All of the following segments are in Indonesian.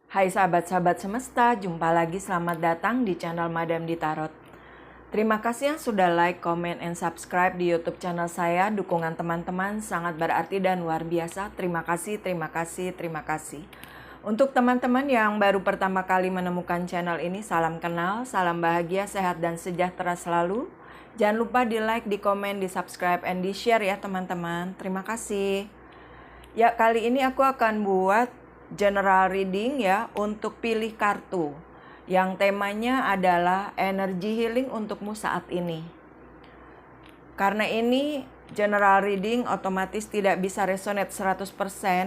Hai sahabat-sahabat semesta, jumpa lagi, selamat datang di channel Madam di Tarot. Terima kasih yang sudah like, comment, and subscribe di YouTube channel saya. Dukungan teman-teman sangat berarti dan luar biasa. Terima kasih, terima kasih, terima kasih. Untuk teman-teman yang baru pertama kali menemukan channel ini, salam kenal, salam bahagia, sehat, dan sejahtera selalu. Jangan lupa di like, di komen, di subscribe, and di share ya teman-teman. Terima kasih. Ya, kali ini aku akan buat general reading ya untuk pilih kartu yang temanya adalah energy healing untukmu saat ini. Karena ini general reading otomatis tidak bisa resonate 100%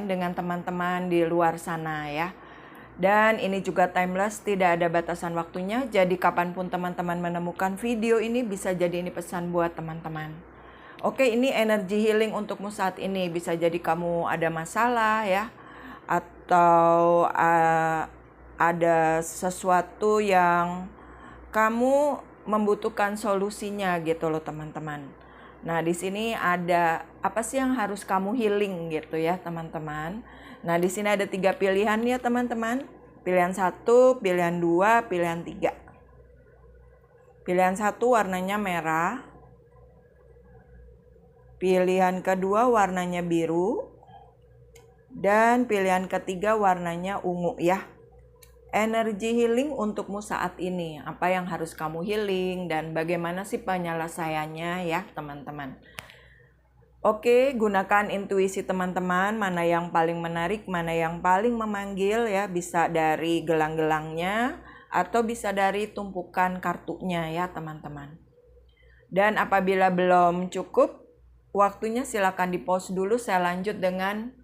dengan teman-teman di luar sana ya. Dan ini juga timeless, tidak ada batasan waktunya. Jadi kapanpun teman-teman menemukan video ini bisa jadi ini pesan buat teman-teman. Oke, ini energy healing untukmu saat ini. Bisa jadi kamu ada masalah ya, atau ada sesuatu yang kamu membutuhkan solusinya gitu loh teman-teman. Nah, di sini ada apa sih yang harus kamu healing gitu ya teman-teman. Nah, di sini ada 3 pilihan ya teman-teman. Pilihan 1, pilihan 2, pilihan 3. Pilihan 1 warnanya merah. Pilihan kedua warnanya biru. Dan pilihan ketiga warnanya ungu ya. Energy healing untukmu saat ini. Apa yang harus kamu healing dan bagaimana sih penyelesaiannya ya teman-teman. Oke, gunakan intuisi teman-teman. Mana yang paling menarik, mana yang paling memanggil ya. Bisa dari gelang-gelangnya atau bisa dari tumpukan kartunya ya teman-teman. Dan apabila belum cukup waktunya, silakan di pause dulu. Saya lanjut dengan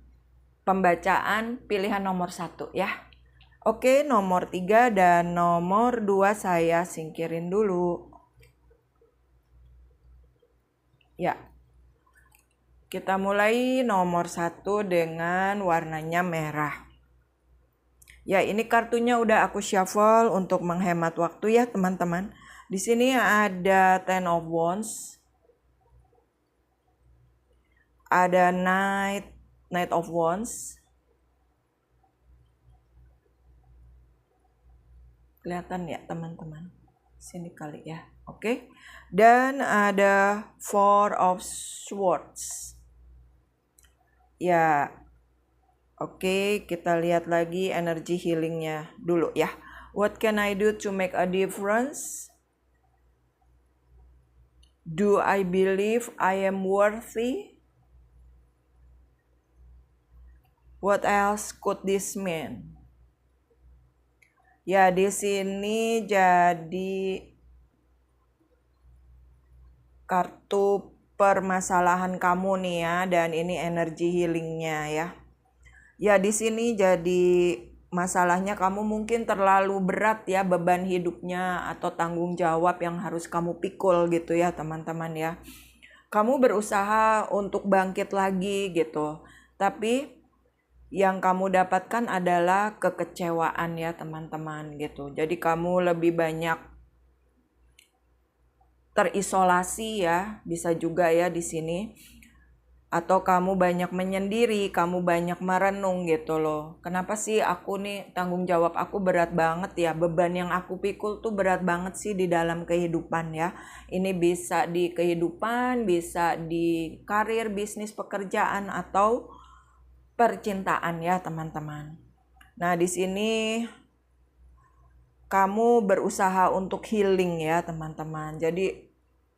pembacaan pilihan nomor 1 ya. Oke, nomor 3 dan nomor 2 saya singkirin dulu. Ya. Kita mulai nomor 1 dengan warnanya merah. Ya, ini kartunya udah aku shuffle untuk menghemat waktu ya, teman-teman. Di sini ada Ten of Wands. Ada Knight of Wands. Kelihatan ya teman-teman? Sini kali ya. Oke. Dan ada Four of Swords. Ya. Oke, kita lihat lagi energy healingnya dulu ya. What can I do to make a difference? Do I believe I am worthy? What else could this mean? Ya, di sini jadi kartu permasalahan kamu nih ya, dan ini energy healingnya ya. Ya, di sini jadi masalahnya kamu mungkin terlalu berat ya beban hidupnya atau tanggung jawab yang harus kamu pikul gitu ya teman-teman ya. Kamu berusaha untuk bangkit lagi gitu, tapi yang kamu dapatkan adalah kekecewaan ya teman-teman gitu. Jadi kamu lebih banyak terisolasi ya, bisa juga ya di sini. Atau kamu banyak menyendiri, kamu banyak merenung gitu loh. Kenapa sih aku nih, tanggung jawab aku berat banget ya, beban yang aku pikul tuh berat banget sih di dalam kehidupan ya. Ini bisa di kehidupan, bisa di karir, bisnis, pekerjaan, atau percintaan ya teman-teman. Nah, di sini kamu berusaha untuk healing ya teman-teman. Jadi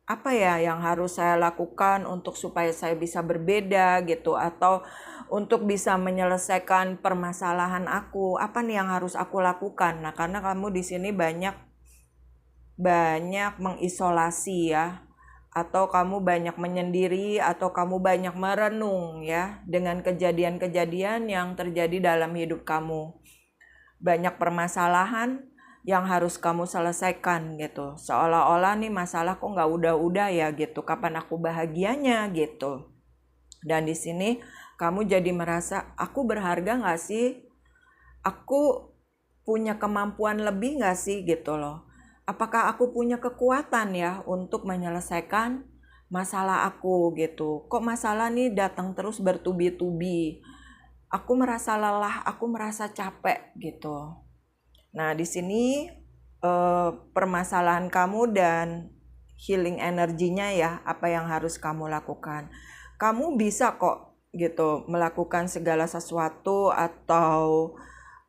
apa ya yang harus saya lakukan untuk supaya saya bisa berbeda gitu, atau untuk bisa menyelesaikan permasalahan aku, apa nih yang harus aku lakukan? Nah, karena kamu di sini banyak mengisolasi ya, atau kamu banyak menyendiri, atau kamu banyak merenung ya dengan kejadian-kejadian yang terjadi dalam hidup kamu. Banyak permasalahan yang harus kamu selesaikan gitu. Seolah-olah nih masalah kok nggak udah-udah ya gitu. Kapan aku bahagianya gitu. Dan di sini kamu jadi merasa, aku berharga nggak sih? Aku punya kemampuan lebih nggak sih gitu loh. Apakah aku punya kekuatan ya untuk menyelesaikan masalah aku gitu. Kok masalah nih datang terus bertubi-tubi. aku merasa lelah, aku merasa capek gitu. Nah, di sini permasalahan kamu dan healing energinya ya, apa yang harus kamu lakukan. Kamu bisa kok gitu melakukan segala sesuatu, atau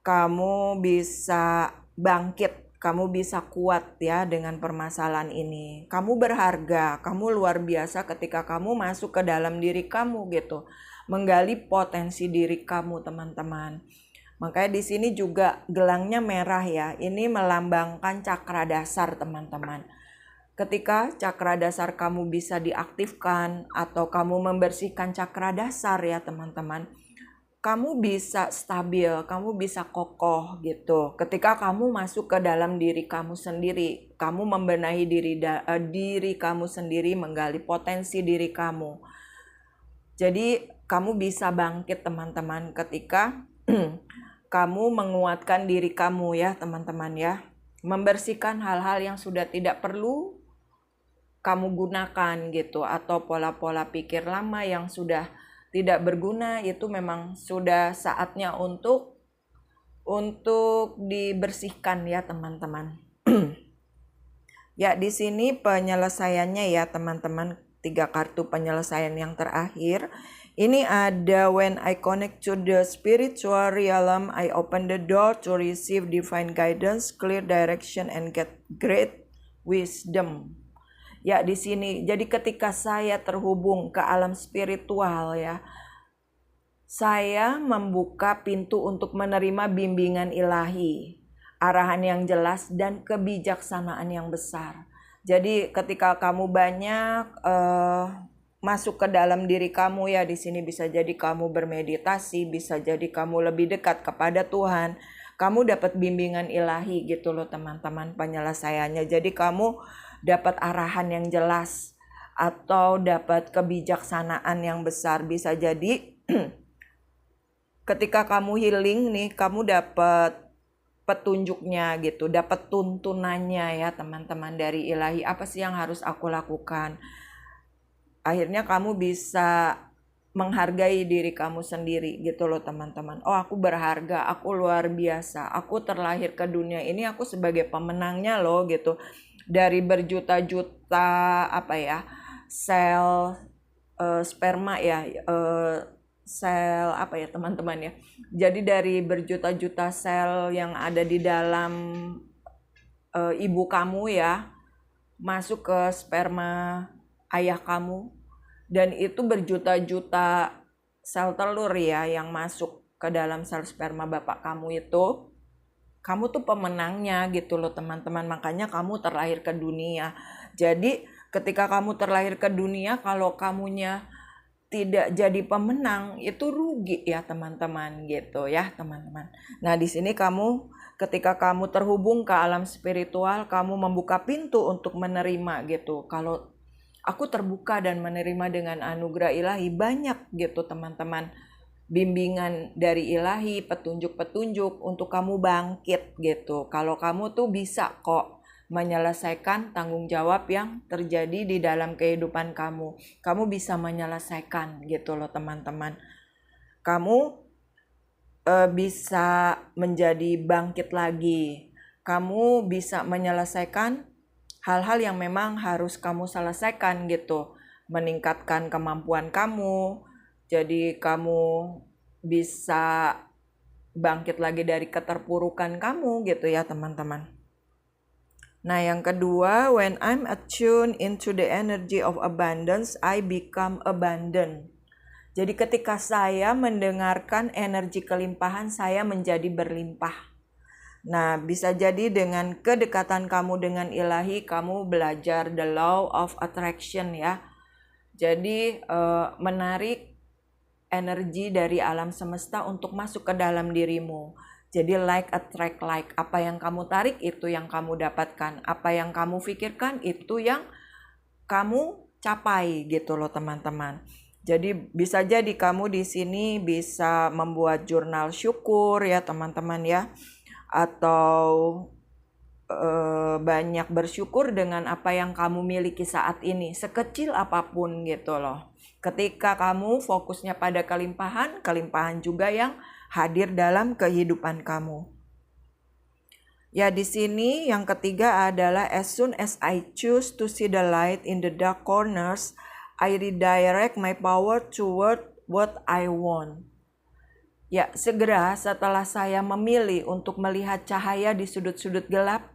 kamu bisa bangkit, kamu bisa kuat ya dengan permasalahan ini. Kamu berharga, kamu luar biasa ketika kamu masuk ke dalam diri kamu gitu, menggali potensi diri kamu, teman-teman. Makanya di sini juga gelangnya merah ya. Ini melambangkan cakra dasar, teman-teman. Ketika cakra dasar kamu bisa diaktifkan atau kamu membersihkan cakra dasar ya, teman-teman, kamu bisa stabil, kamu bisa kokoh gitu. Ketika kamu masuk ke dalam diri kamu sendiri, kamu membenahi diri kamu sendiri, menggali potensi diri kamu. Jadi kamu bisa bangkit, teman-teman, ketika kamu menguatkan diri kamu ya, teman-teman ya. Membersihkan hal-hal yang sudah tidak perlu kamu gunakan gitu, atau pola-pola pikir lama yang sudah tidak berguna, itu memang sudah saatnya untuk dibersihkan ya, teman-teman. Ya, di sini penyelesaiannya ya, teman-teman, 3 kartu penyelesaian yang terakhir. Ini ada when I connect to the spiritual realm, I open the door to receive divine guidance, clear direction, and get great wisdom. Ya, di sini jadi ketika saya terhubung ke alam spiritual ya, saya membuka pintu untuk menerima bimbingan ilahi, arahan yang jelas, dan kebijaksanaan yang besar. Jadi ketika kamu banyak masuk ke dalam diri kamu ya, di sini bisa jadi kamu bermeditasi, bisa jadi kamu lebih dekat kepada Tuhan, kamu dapat bimbingan ilahi gitu loh, teman-teman, penyelesaiannya. Jadi kamu dapat arahan yang jelas atau dapat kebijaksanaan yang besar. Bisa jadi ketika kamu healing nih, kamu dapat petunjuknya gitu, dapat tuntunannya ya, teman-teman, dari ilahi. Apa sih yang harus aku lakukan? Akhirnya kamu bisa menghargai diri kamu sendiri gitu loh, teman-teman. Oh, aku berharga, aku luar biasa, aku terlahir ke dunia ini, aku sebagai pemenangnya loh gitu. Dari berjuta-juta sel sperma ya, sel teman-teman ya. Jadi dari berjuta-juta sel yang ada di dalam ibu kamu ya, masuk ke sperma ayah kamu, dan itu berjuta-juta sel telur ya yang masuk ke dalam sel sperma bapak kamu itu. Kamu tuh pemenangnya gitu loh, teman-teman. Makanya kamu terlahir ke dunia. Jadi ketika kamu terlahir ke dunia, kalau kamunya tidak jadi pemenang, itu rugi ya, teman-teman, gitu ya, teman-teman. Nah, di sini ketika kamu terhubung ke alam spiritual, kamu membuka pintu untuk menerima gitu. Kalau aku terbuka dan menerima dengan anugerah ilahi, banyak gitu, teman-teman, bimbingan dari ilahi, petunjuk-petunjuk untuk kamu bangkit gitu. Kalau kamu tuh bisa kok menyelesaikan tanggung jawab yang terjadi di dalam kehidupan kamu. Kamu bisa menyelesaikan gitu loh, teman-teman. Kamu bisa menjadi bangkit lagi. Kamu bisa menyelesaikan hal-hal yang memang harus kamu selesaikan gitu. Meningkatkan kemampuan kamu. Jadi kamu bisa bangkit lagi dari keterpurukan kamu gitu ya, teman-teman. Nah, yang kedua, when I'm attuned into the energy of abundance, I become abundant. Jadi ketika saya mendengarkan energi kelimpahan, saya menjadi berlimpah. Nah, bisa jadi dengan kedekatan kamu dengan ilahi, kamu belajar the law of attraction ya. Jadi menarik energi dari alam semesta untuk masuk ke dalam dirimu. Jadi like attract like. Apa yang kamu tarik itu yang kamu dapatkan. Apa yang kamu pikirkan itu yang kamu capai gitu loh, teman-teman. Jadi bisa jadi kamu di sini bisa membuat jurnal syukur ya, teman-teman ya. Atau banyak bersyukur dengan apa yang kamu miliki saat ini, sekecil apapun gitu loh. Ketika kamu fokusnya pada kelimpahan, kelimpahan juga yang hadir dalam kehidupan kamu. Ya, di sini yang ketiga adalah as soon as I choose to see the light in the dark corners, I redirect my power toward what I want. Ya, segera setelah saya memilih untuk melihat cahaya di sudut-sudut gelap,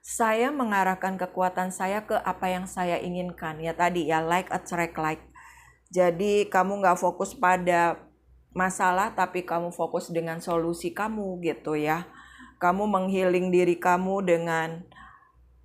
saya mengarahkan kekuatan saya ke apa yang saya inginkan. Ya tadi ya, like attract like. Jadi kamu nggak fokus pada masalah, tapi kamu fokus dengan solusi kamu gitu ya. Kamu menghealing diri kamu dengan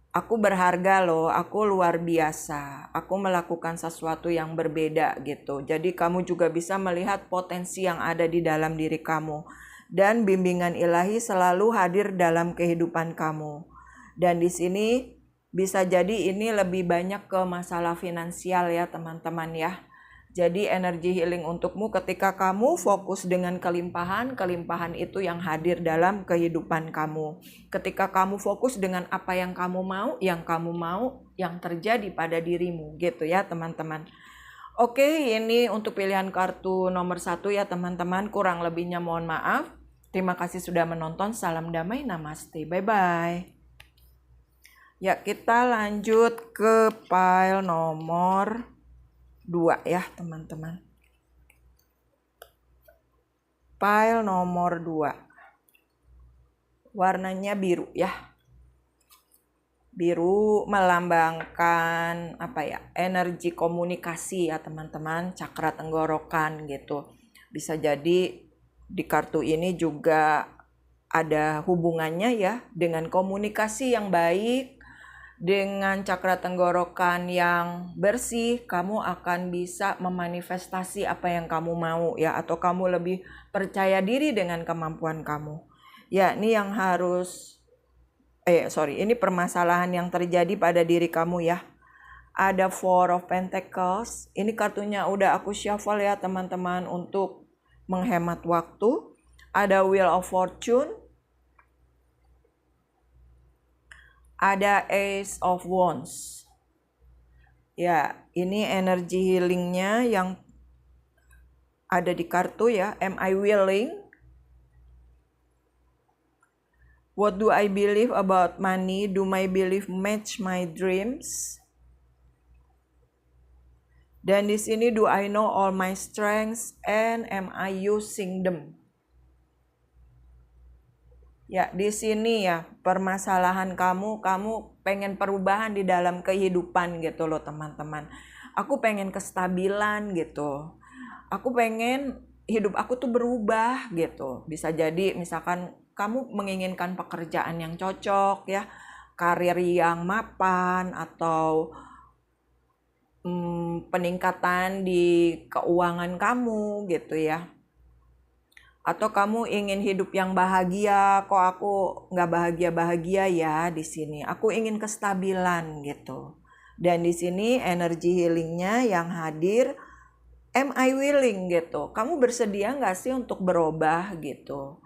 aku berharga loh, aku luar biasa, aku melakukan sesuatu yang berbeda gitu. Jadi kamu juga bisa melihat potensi yang ada di dalam diri kamu. Dan bimbingan ilahi selalu hadir dalam kehidupan kamu. Dan di sini bisa jadi ini lebih banyak ke masalah finansial ya teman-teman ya. Jadi energi healing untukmu ketika kamu fokus dengan kelimpahan, kelimpahan itu yang hadir dalam kehidupan kamu. Ketika kamu fokus dengan apa yang kamu mau, yang terjadi pada dirimu gitu ya teman-teman. Oke, ini untuk pilihan kartu nomor 1 ya teman-teman. Kurang lebihnya mohon maaf. Terima kasih sudah menonton. Salam damai, namaste, bye-bye. Ya, kita lanjut ke file nomor 2 ya teman-teman. File nomor 2. Warnanya biru ya. Biru melambangkan apa ya? Energi komunikasi ya teman-teman, cakra tenggorokan gitu. Bisa jadi di kartu ini juga ada hubungannya ya dengan komunikasi yang baik. Dengan cakra tenggorokan yang bersih, kamu akan bisa memanifestasi apa yang kamu mau ya, atau kamu lebih percaya diri dengan kemampuan kamu. Ya, ini yang harus ini permasalahan yang terjadi pada diri kamu ya. Ada Four of Pentacles. Ini kartunya udah aku shuffle ya teman-teman untuk menghemat waktu. Ada Wheel of Fortune. Ada Ace of Wands. Ya, ini energi healingnya yang ada di kartu ya. Am I willing? What do I believe about money? Do my belief match my dreams? Dan di sini, do I know all my strengths and am I using them? Ya, di sini ya permasalahan kamu pengen perubahan di dalam kehidupan gitu loh teman-teman. Aku pengen kestabilan gitu. Aku pengen hidup aku tuh berubah gitu. Bisa jadi misalkan kamu menginginkan pekerjaan yang cocok ya, karir yang mapan atau peningkatan di keuangan kamu gitu ya. Atau kamu ingin hidup yang bahagia, kok aku nggak bahagia-bahagia ya di sini. Aku ingin kestabilan gitu. Dan di sini energi healingnya yang hadir, am I willing gitu. Kamu bersedia nggak sih untuk berubah gitu.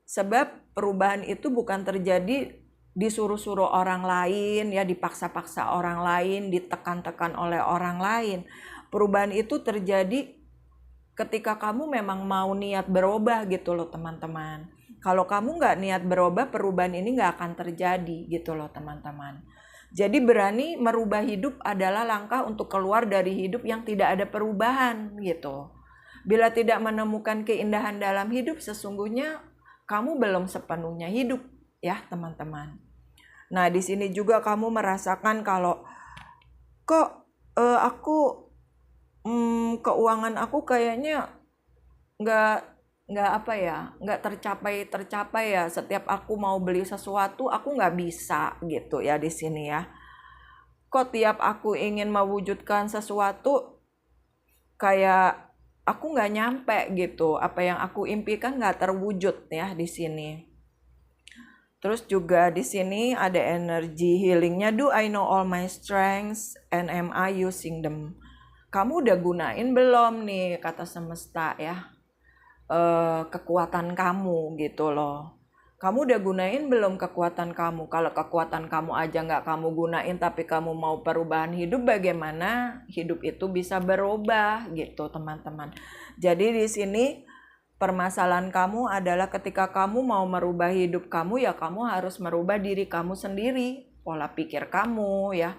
Sebab perubahan itu bukan terjadi disuruh-suruh orang lain, ya dipaksa-paksa orang lain, ditekan-tekan oleh orang lain. Perubahan itu terjadi ketika kamu memang mau niat berubah gitu loh teman-teman. Kalau kamu nggak niat berubah, perubahan ini nggak akan terjadi gitu loh teman-teman. Jadi berani merubah hidup adalah langkah untuk keluar dari hidup yang tidak ada perubahan gitu. Bila tidak menemukan keindahan dalam hidup, sesungguhnya kamu belum sepenuhnya hidup ya teman-teman. Nah di sini juga kamu merasakan kalau kok keuangan aku kayaknya nggak tercapai ya. Setiap aku mau beli sesuatu aku nggak bisa gitu ya di sini ya. Kok tiap aku ingin mewujudkan sesuatu kayak aku nggak nyampe gitu. Apa yang aku impikan nggak terwujud ya di sini. Terus juga di sini ada energi healingnya. Do I know all my strengths and am I using them? Kamu udah gunain belum nih kata semesta ya kekuatan kamu gitu loh. Kamu udah gunain belum kekuatan kamu? Kalau kekuatan kamu aja nggak kamu gunain tapi kamu mau perubahan hidup, bagaimana hidup itu bisa berubah gitu teman-teman. Jadi di sini permasalahan kamu adalah ketika kamu mau merubah hidup kamu, ya kamu harus merubah diri kamu sendiri. Pola pikir kamu ya,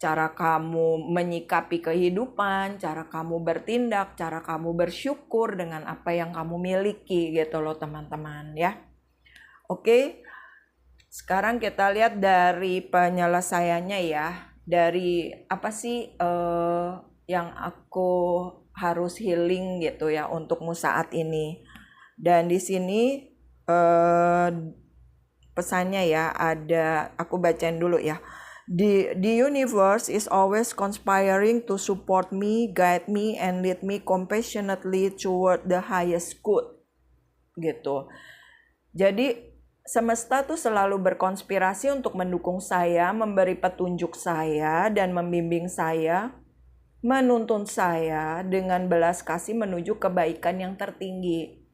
cara kamu menyikapi kehidupan, cara kamu bertindak, cara kamu bersyukur dengan apa yang kamu miliki gitu loh teman-teman ya. Oke, sekarang kita lihat dari penyelesaiannya ya. Dari apa sih yang aku harus healing gitu ya untukmu saat ini. Dan di sini pesannya ya, ada, aku bacain dulu ya. The universe is always conspiring to support me, guide me, and lead me compassionately toward the highest good. Gitu. Jadi semesta tuh selalu berkonspirasi untuk mendukung saya, memberi petunjuk saya, dan membimbing saya, menuntun saya dengan belas kasih menuju kebaikan yang tertinggi.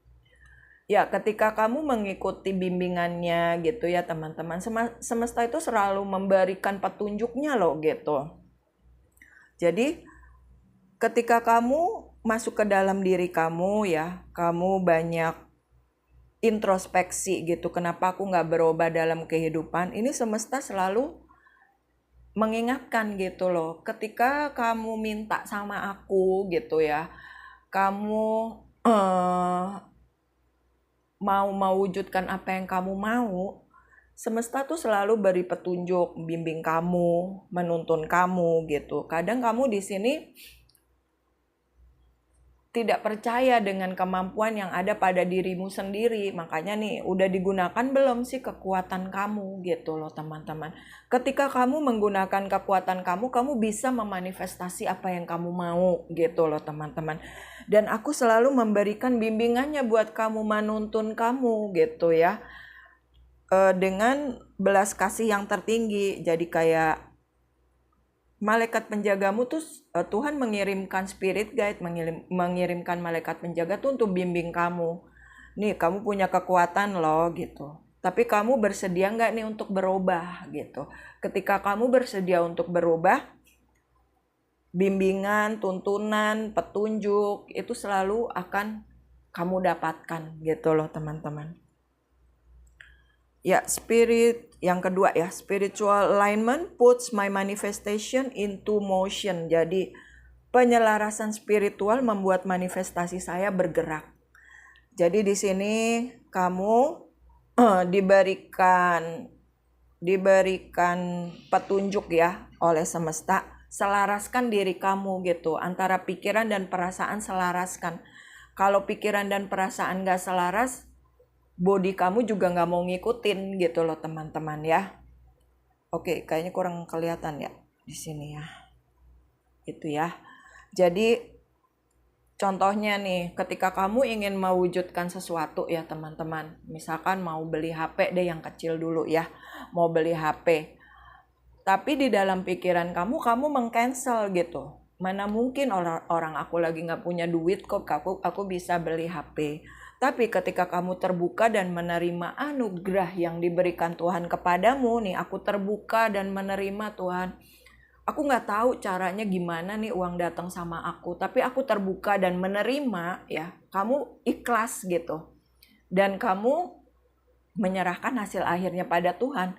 Ya, ketika kamu mengikuti bimbingannya gitu ya teman-teman, semesta itu selalu memberikan petunjuknya loh gitu. Jadi ketika kamu masuk ke dalam diri kamu ya, kamu banyak introspeksi gitu, kenapa aku nggak berubah dalam kehidupan, ini semesta selalu mengingatkan gitu loh, ketika kamu minta sama aku gitu ya, kamu mau mewujudkan apa yang kamu mau, semesta tuh selalu beri petunjuk, bimbing kamu, menuntun kamu gitu. Kadang kamu di sini tidak percaya dengan kemampuan yang ada pada dirimu sendiri. Makanya nih, udah digunakan belum sih kekuatan kamu gitu loh teman-teman. Ketika kamu menggunakan kekuatan kamu, kamu bisa memanifestasi apa yang kamu mau gitu loh teman-teman. Dan aku selalu memberikan bimbingannya buat kamu, menuntun kamu gitu ya. Dengan belas kasih yang tertinggi. Jadi kayak malaikat penjagamu tuh, Tuhan mengirimkan spirit guide, mengirimkan malaikat penjaga tuh untuk bimbing kamu. Nih, kamu punya kekuatan loh gitu. Tapi kamu bersedia nggak nih untuk berubah gitu. Ketika kamu bersedia untuk berubah, bimbingan, tuntunan, petunjuk itu selalu akan kamu dapatkan gitu loh teman-teman. Ya, spirit yang kedua ya, spiritual alignment puts my manifestation into motion. Jadi penyelarasan spiritual membuat manifestasi saya bergerak. Jadi di sini kamu diberikan petunjuk ya oleh semesta, selaraskan diri kamu gitu, antara pikiran dan perasaan selaraskan. Kalau pikiran dan perasaan gak selaras, body kamu juga nggak mau ngikutin gitu loh teman-teman ya. Oke, kayaknya kurang kelihatan ya di sini ya. Itu ya. Jadi contohnya nih, ketika kamu ingin mewujudkan sesuatu ya teman-teman. Misalkan mau beli HP deh, yang kecil dulu ya. Mau beli HP. Tapi di dalam pikiran kamu meng-cancel gitu. Mana mungkin orang aku lagi nggak punya duit kok, aku bisa beli HP. Tapi ketika kamu terbuka dan menerima anugerah yang diberikan Tuhan kepadamu, nih aku terbuka dan menerima Tuhan. Aku nggak tahu caranya gimana nih uang datang sama aku, tapi aku terbuka dan menerima ya. Kamu ikhlas gitu. Dan kamu menyerahkan hasil akhirnya pada Tuhan.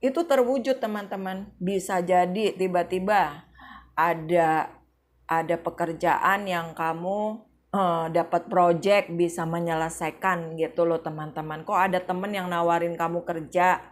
Itu terwujud teman-teman. Bisa jadi tiba-tiba ada pekerjaan yang kamu dapat project bisa menyelesaikan gitu loh teman-teman. Kok ada temen yang nawarin kamu kerja,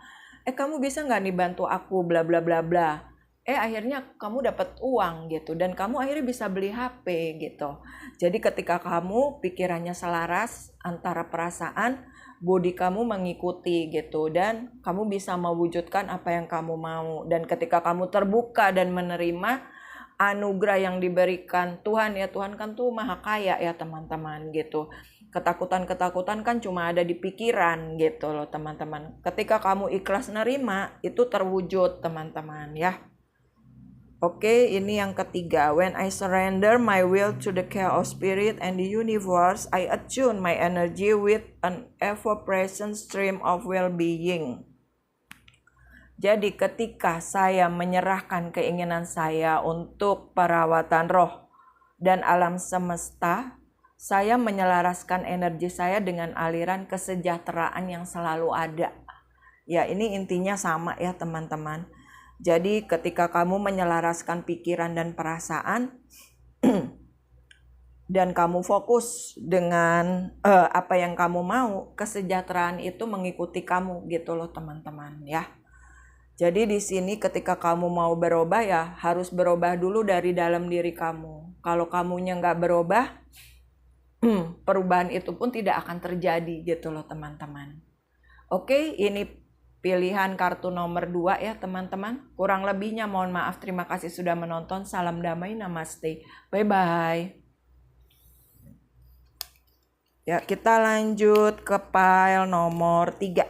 kamu bisa nggak nih bantu aku bla bla bla bla. Akhirnya kamu dapat uang gitu dan kamu akhirnya bisa beli HP gitu. Jadi ketika kamu pikirannya selaras antara perasaan, body kamu mengikuti gitu dan kamu bisa mewujudkan apa yang kamu mau. Dan ketika kamu terbuka dan menerima anugerah yang diberikan Tuhan ya, Tuhan kan tuh maha kaya ya teman-teman gitu. Ketakutan-ketakutan kan cuma ada di pikiran gitu loh teman-teman. Ketika kamu ikhlas nerima, itu terwujud teman-teman ya. Oke, ini yang ketiga. When I surrender my will to the chaos spirit and the universe, I attune my energy with an ever-present stream of well-being. Jadi ketika saya menyerahkan keinginan saya untuk perawatan roh dan alam semesta, saya menyelaraskan energi saya dengan aliran kesejahteraan yang selalu ada. Ya, ini intinya sama ya teman-teman. Jadi ketika kamu menyelaraskan pikiran dan perasaan dan kamu fokus dengan apa yang kamu mau, kesejahteraan itu mengikuti kamu gitu loh teman-teman ya. Jadi di sini ketika kamu mau berubah ya harus berubah dulu dari dalam diri kamu. Kalau kamunya nggak berubah, perubahan itu pun tidak akan terjadi gitu loh teman-teman. Oke, ini pilihan kartu nomor 2 ya teman-teman. Kurang lebihnya mohon maaf. Terima kasih sudah menonton. Salam damai, namaste. Bye-bye. Ya, kita lanjut ke file nomor 3.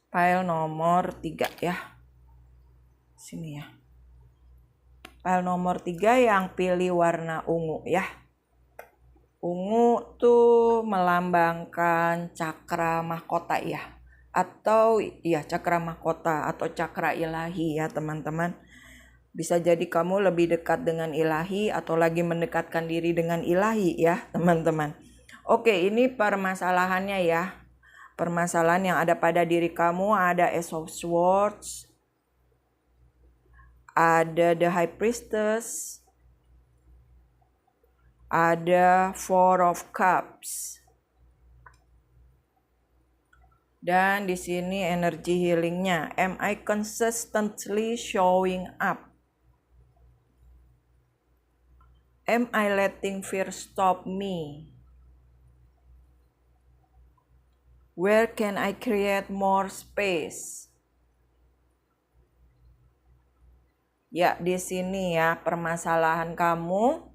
File nomor 3 ya. Sini ya. File nomor 3 yang pilih warna ungu ya. Ungu tuh melambangkan cakra mahkota ya. Atau ya cakra mahkota atau cakra ilahi ya teman-teman. Bisa jadi kamu lebih dekat dengan ilahi atau lagi mendekatkan diri dengan ilahi ya teman-teman. Oke, ini permasalahannya ya. Permasalahan yang ada pada diri kamu ada Ace of Swords, ada The High Priestess, ada Four of Cups. Dan di sini energi healingnya. Am I consistently showing up? Am I letting fear stop me? Where can I create more space? Ya, di sini ya permasalahan kamu.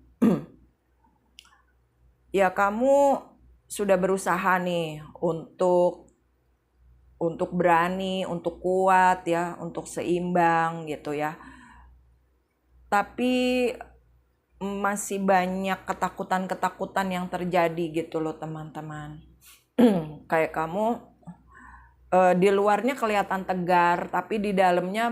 Ya, kamu sudah berusaha nih untuk berani, untuk kuat ya, untuk seimbang gitu ya. Tapi masih banyak ketakutan-ketakutan yang terjadi gitu loh teman-teman. Kayak kamu di luarnya kelihatan tegar, tapi di dalamnya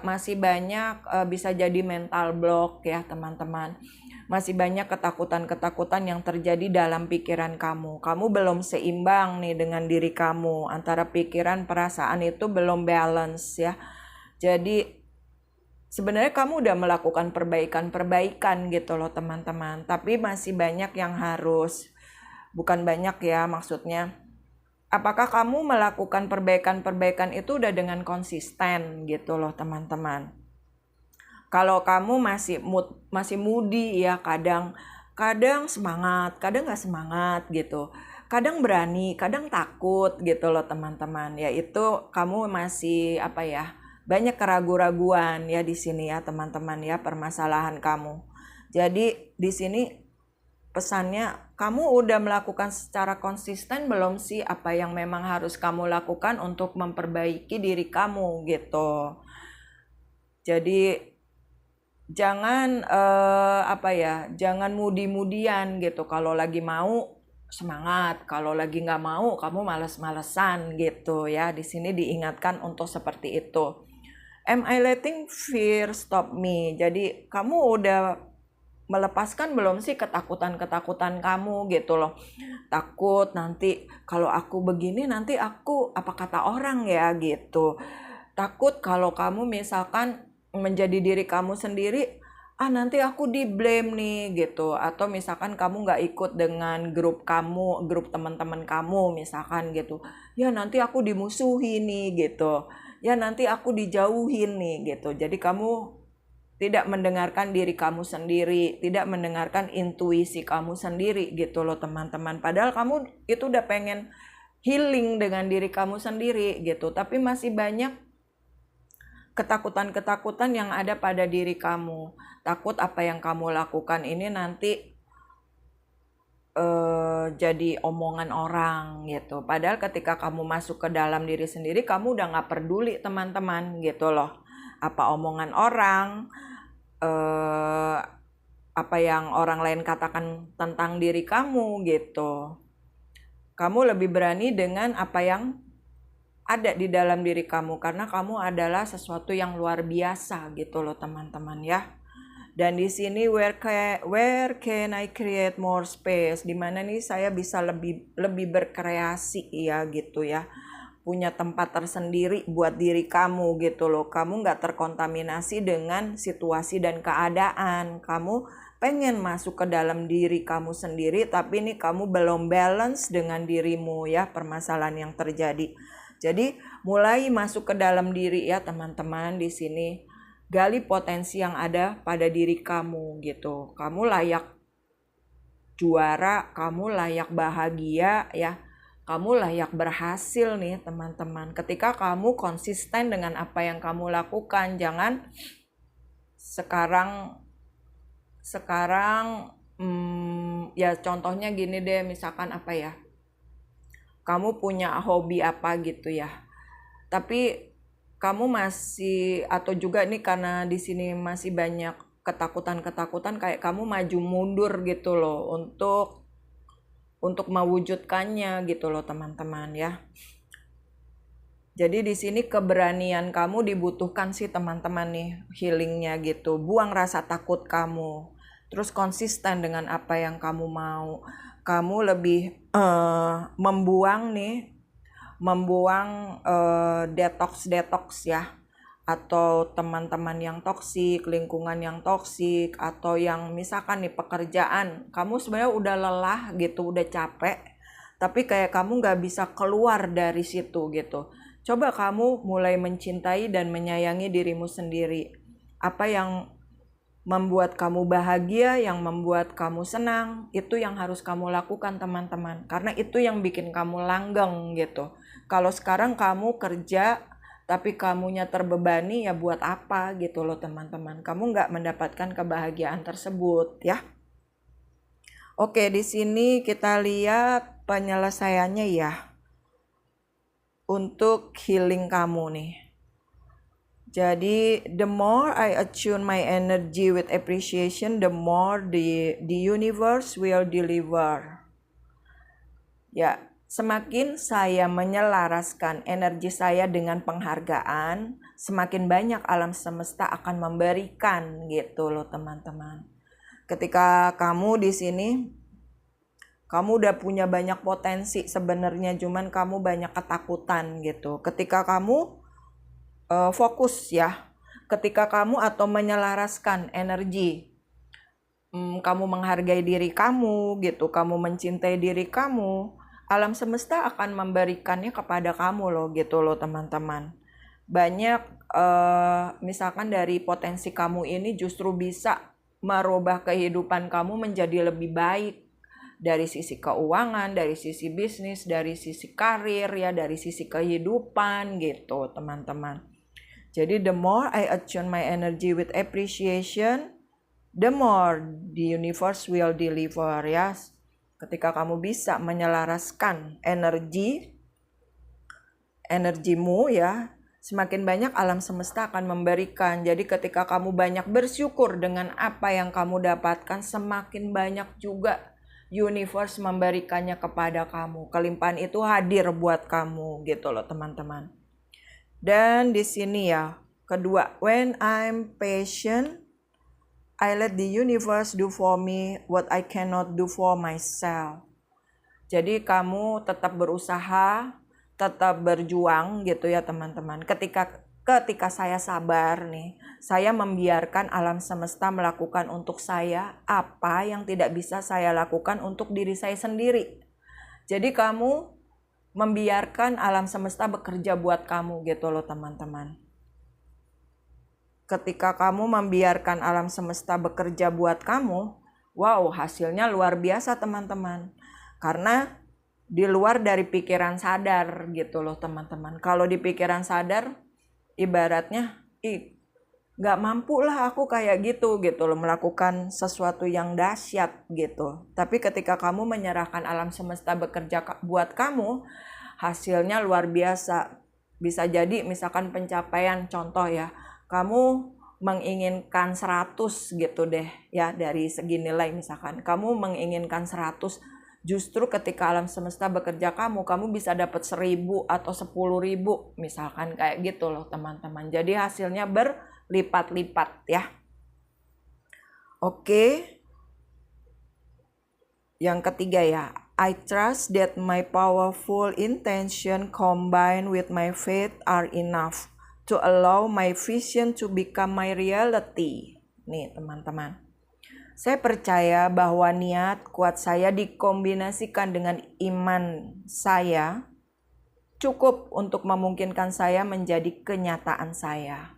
masih banyak bisa jadi mental block ya teman-teman. Masih banyak ketakutan-ketakutan yang terjadi dalam pikiran kamu. Kamu belum seimbang nih dengan diri kamu. Antara pikiran, perasaan itu belum balance ya. Jadi sebenarnya kamu udah melakukan perbaikan-perbaikan gitu loh teman-teman. Tapi masih banyak yang harus, bukan banyak ya maksudnya. Apakah kamu melakukan perbaikan-perbaikan itu udah dengan konsisten gitu loh teman-teman. Kalau kamu masih moody ya, kadang semangat, kadang nggak semangat gitu. Kadang berani, kadang takut gitu loh teman-teman. Yaitu kamu masih banyak keraguan-raguan ya di sini ya teman-teman ya permasalahan kamu. Jadi di sini pesannya, kamu udah melakukan secara konsisten belum sih apa yang memang harus kamu lakukan untuk memperbaiki diri kamu gitu. Jadi jangan jangan mudi-mudian gitu. Kalau lagi mau semangat, kalau lagi nggak mau kamu males-malesan gitu ya. Di sini diingatkan untuk seperti itu. Am I letting fear stop me? Jadi kamu udah melepaskan belum sih ketakutan-ketakutan kamu gitu loh. Takut nanti kalau aku begini nanti aku apa kata orang ya gitu. Takut kalau kamu misalkan menjadi diri kamu sendiri, nanti aku di blame nih gitu. Atau misalkan kamu gak ikut dengan grup kamu, grup teman-teman kamu misalkan gitu. Ya nanti aku dimusuhi nih gitu. Ya nanti aku dijauhin nih gitu. Jadi kamu tidak mendengarkan diri kamu sendiri, tidak mendengarkan intuisi kamu sendiri gitu loh teman-teman. Padahal kamu itu udah pengen healing dengan diri kamu sendiri gitu. Tapi masih banyak ketakutan-ketakutan yang ada pada diri kamu. Takut apa yang kamu lakukan ini nanti jadi omongan orang gitu. Padahal ketika kamu masuk ke dalam diri sendiri, kamu udah gak peduli teman-teman gitu loh. apa omongan orang, apa yang orang lain katakan tentang diri kamu gitu. Kamu lebih berani dengan apa yang ada di dalam diri kamu, karena kamu adalah sesuatu yang luar biasa gitu loh teman-teman ya. Dan di sini where can I create more space? Dimana nih saya bisa lebih berkreasi ya gitu ya. Punya tempat tersendiri buat diri kamu gitu loh. Kamu nggak terkontaminasi dengan situasi dan keadaan. Kamu pengen masuk ke dalam diri kamu sendiri, tapi nih kamu belum balance dengan dirimu ya, permasalahan yang terjadi. Jadi mulai masuk ke dalam diri ya teman-teman di sini. Gali potensi yang ada pada diri kamu gitu. Kamu layak juara, kamu layak bahagia ya. Kamu layak berhasil nih teman-teman. Ketika kamu konsisten dengan apa yang kamu lakukan, jangan sekarang ya contohnya gini deh, misalkan apa ya, kamu punya hobi apa gitu ya, tapi kamu masih, atau juga nih karena di sini masih banyak ketakutan kayak kamu maju mundur gitu loh untuk mewujudkannya gitu loh teman-teman ya. Jadi di sini keberanian kamu dibutuhkan sih teman-teman nih, healingnya gitu. Buang rasa takut kamu, terus konsisten dengan apa yang kamu mau. Kamu lebih membuang detox ya, atau teman-teman yang toksik, lingkungan yang toksik, atau yang misalkan nih pekerjaan kamu sebenarnya udah lelah gitu, udah capek, tapi kayak kamu nggak bisa keluar dari situ gitu. Coba kamu mulai mencintai dan menyayangi dirimu sendiri. Apa yang membuat kamu bahagia, yang membuat kamu senang, itu yang harus kamu lakukan teman-teman, karena itu yang bikin kamu langgeng gitu. Kalau sekarang kamu kerja tapi kamunya terbebani, ya buat apa gitu loh teman-teman. Kamu nggak mendapatkan kebahagiaan tersebut ya. Oke, di sini kita lihat penyelesaiannya ya, untuk healing kamu nih. Jadi the more I attune my energy with appreciation, the more the universe will deliver. Ya, semakin saya menyelaraskan energi saya dengan penghargaan, semakin banyak alam semesta akan memberikan gitu loh teman-teman. Ketika kamu di sini, kamu udah punya banyak potensi sebenarnya, cuman kamu banyak ketakutan gitu. Ketika kamu fokus ya, ketika kamu atau menyelaraskan energi, kamu menghargai diri kamu gitu, kamu mencintai diri kamu, alam semesta akan memberikannya kepada kamu loh gitu loh teman-teman. Banyak misalkan dari potensi kamu ini justru bisa merubah kehidupan kamu menjadi lebih baik, dari sisi keuangan, dari sisi bisnis, dari sisi karir ya, dari sisi kehidupan gitu teman-teman. Jadi the more I attune my energy with appreciation, the more the universe will deliver ya. Ketika kamu bisa menyelaraskan energimu ya, semakin banyak alam semesta akan memberikan. Jadi ketika kamu banyak bersyukur dengan apa yang kamu dapatkan, semakin banyak juga universe memberikannya kepada kamu. Kelimpahan itu hadir buat kamu gitu loh teman-teman. Dan di sini ya, kedua, when I'm patient, I let the universe do for me what I cannot do for myself. Jadi kamu tetap berusaha, tetap berjuang gitu ya teman-teman. Ketika saya sabar nih, saya membiarkan alam semesta melakukan untuk saya apa yang tidak bisa saya lakukan untuk diri saya sendiri. Jadi kamu membiarkan alam semesta bekerja buat kamu gitu loh teman-teman. Ketika kamu membiarkan alam semesta bekerja buat kamu, wow, hasilnya luar biasa teman-teman. Karena di luar dari pikiran sadar gitu loh teman-teman. Kalau di pikiran sadar, ibaratnya, gak mampu lah aku kayak gitu loh, melakukan sesuatu yang dahsyat gitu. Tapi ketika kamu menyerahkan alam semesta bekerja buat kamu, hasilnya luar biasa. Bisa jadi misalkan pencapaian, contoh ya, kamu menginginkan 100 gitu deh ya, dari segi nilai misalkan kamu menginginkan 100, justru ketika alam semesta bekerja kamu bisa dapat 1000 atau 10.000 misalkan, kayak gitu loh teman-teman. Jadi hasilnya berlipat-lipat ya. Oke. Yang ketiga ya, I trust that my powerful intention combined with my faith are enough to allow my vision to become my reality. Nih teman-teman, saya percaya bahwa niat kuat saya dikombinasikan dengan iman saya cukup untuk memungkinkan saya menjadi kenyataan saya.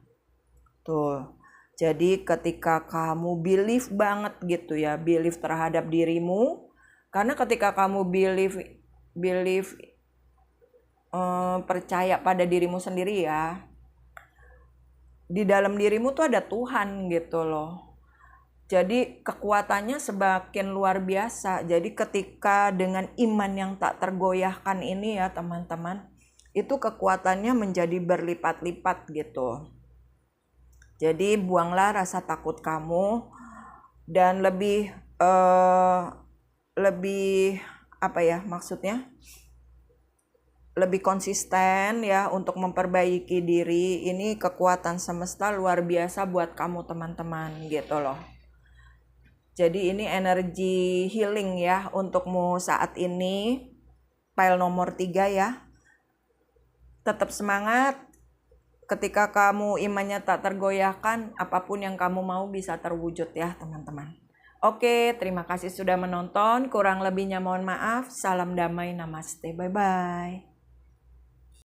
Tuh, jadi ketika kamu believe banget gitu ya, believe terhadap dirimu, karena ketika kamu believe percaya pada dirimu sendiri ya, di dalam dirimu tuh ada Tuhan gitu loh. Jadi kekuatannya semakin luar biasa. Jadi ketika dengan iman yang tak tergoyahkan ini ya teman-teman, itu kekuatannya menjadi berlipat-lipat gitu. Jadi buanglah rasa takut kamu dan lebih apa ya maksudnya, lebih konsisten ya untuk memperbaiki diri. Ini kekuatan semesta luar biasa buat kamu teman-teman gitu loh. Jadi ini energi healing ya untukmu saat ini. File nomor 3 ya. Tetap semangat. Ketika kamu imannya tak tergoyahkan, apapun yang kamu mau bisa terwujud ya teman-teman. Oke, terima kasih sudah menonton. Kurang lebihnya mohon maaf. Salam damai, namaste, bye-bye.